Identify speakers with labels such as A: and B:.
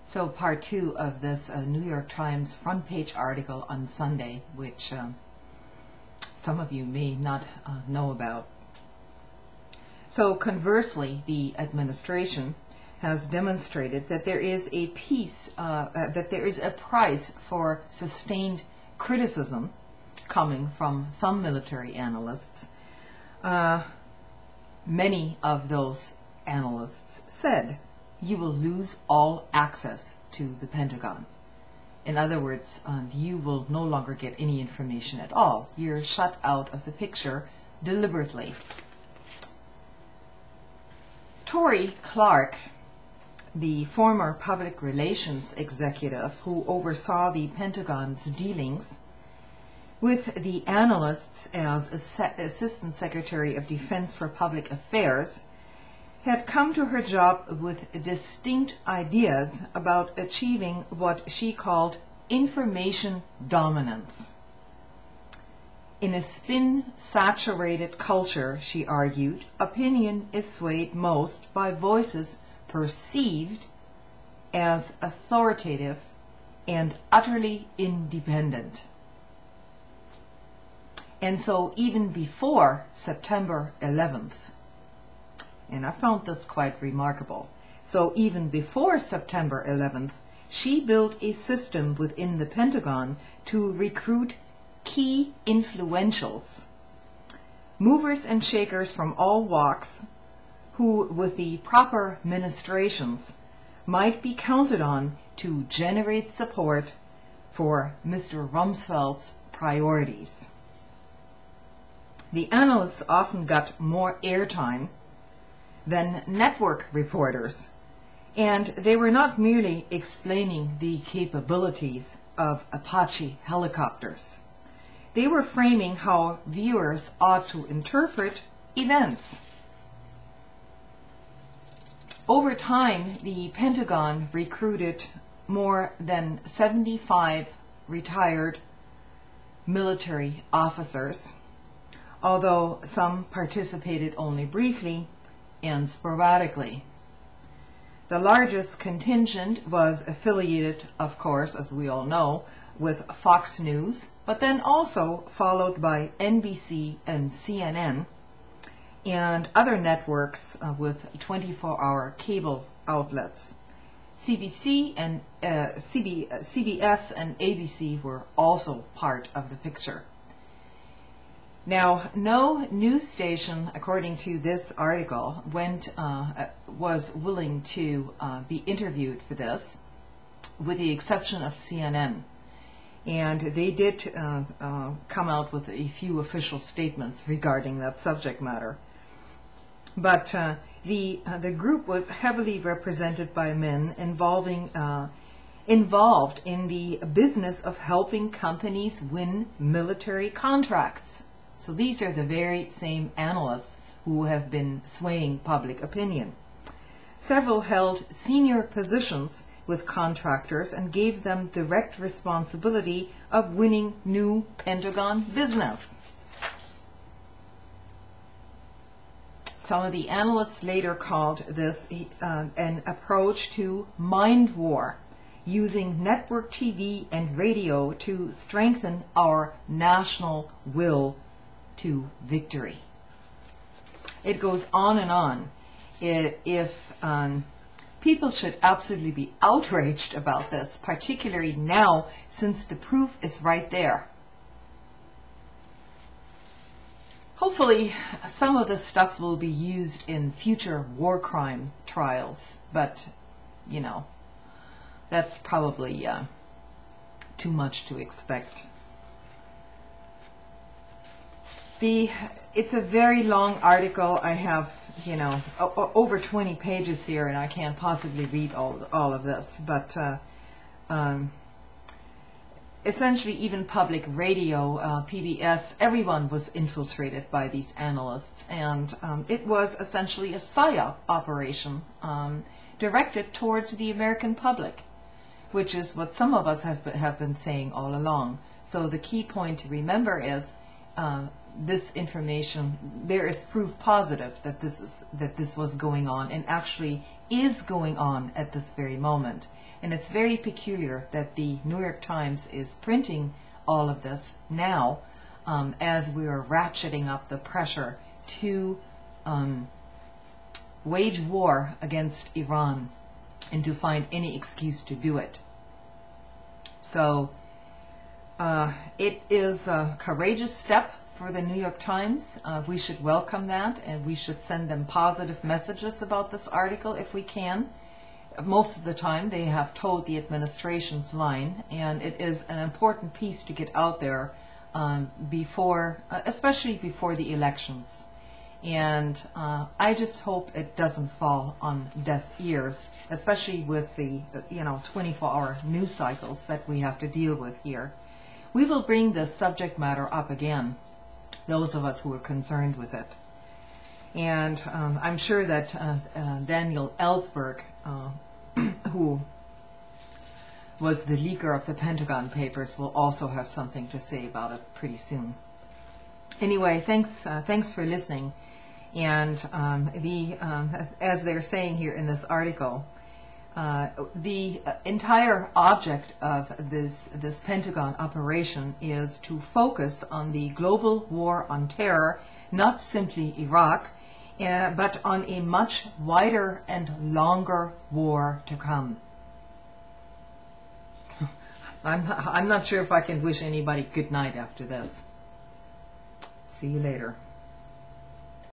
A: So part two of this New York Times front page article on Sunday, which some of you may not know about. So conversely, the administration has demonstrated that there is a price for sustained criticism coming from some military analysts. Many of those analysts said, you will lose all access to the Pentagon. In other words, you will no longer get any information at all. You're shut out of the picture deliberately. Tory Clark, the former public relations executive who oversaw the Pentagon's dealings with the analysts as Assistant Secretary of Defense for Public Affairs, had come to her job with distinct ideas about achieving what she called information dominance. In a spin-saturated culture, she argued, opinion is swayed most by voices perceived as authoritative and utterly independent. And so even before September 11th, and I found this quite remarkable. So even before September 11th, she built a system within the Pentagon to recruit key influentials, movers and shakers from all walks, who with the proper ministrations might be counted on to generate support for Mr. Rumsfeld's priorities. The analysts often got more airtime than network reporters, and they were not merely explaining the capabilities of Apache helicopters. They were framing how viewers ought to interpret events. Over time, the Pentagon recruited more than 75 retired military officers, although some participated only briefly and sporadically. The largest contingent was affiliated, of course, as we all know, with Fox News, but then also followed by NBC and CNN and other networks with 24-hour cable outlets. CBS and ABC were also part of the picture. Now, no news station, according to this article, was willing to be interviewed for this, with the exception of CNN. And they did come out with a few official statements regarding that subject matter. But the group was heavily represented by men involved in the business of helping companies win military contracts. So these are the very same analysts who have been swaying public opinion. Several held senior positions with contractors and gave them direct responsibility of winning new Pentagon business. Some of the analysts later called this an approach to mind war, using network TV and radio to strengthen our national will to victory. It goes on and on. People should absolutely be outraged about this, particularly now since the proof is right there. Hopefully some of this stuff will be used in future war crime trials, but you know, that's probably too much to expect. It's a very long article. I have, you know, over 20 pages here, and I can't possibly read all of this. But essentially, even public radio, PBS, everyone was infiltrated by these analysts, and it was essentially a Psy-op operation directed towards the American public, which is what some of us have been saying all along. So the key point to remember is this information, there is proof positive that this was going on and actually is going on at this very moment. And it's very peculiar that the New York Times is printing all of this now, as we are ratcheting up the pressure to wage war against Iran and to find any excuse to do it. So it is a courageous step for the New York Times. We should welcome that, and we should send them positive messages about this article if we can. Most of the time they have towed the administration's line, and it is an important piece to get out there before, especially before the elections. And I just hope it doesn't fall on deaf ears, especially with the 24-hour news cycles that we have to deal with here. We will bring this subject matter up again, those of us who are concerned with it. And I'm sure that Daniel Ellsberg, who was the leaker of the Pentagon papers, will also have something to say about it pretty soon. Anyway, thanks for listening. And as they're saying here in this article, the entire object of this Pentagon operation is to focus on the global war on terror, not simply Iraq, but on a much wider and longer war to come. I'm not sure if I can wish anybody good night after this. See you later.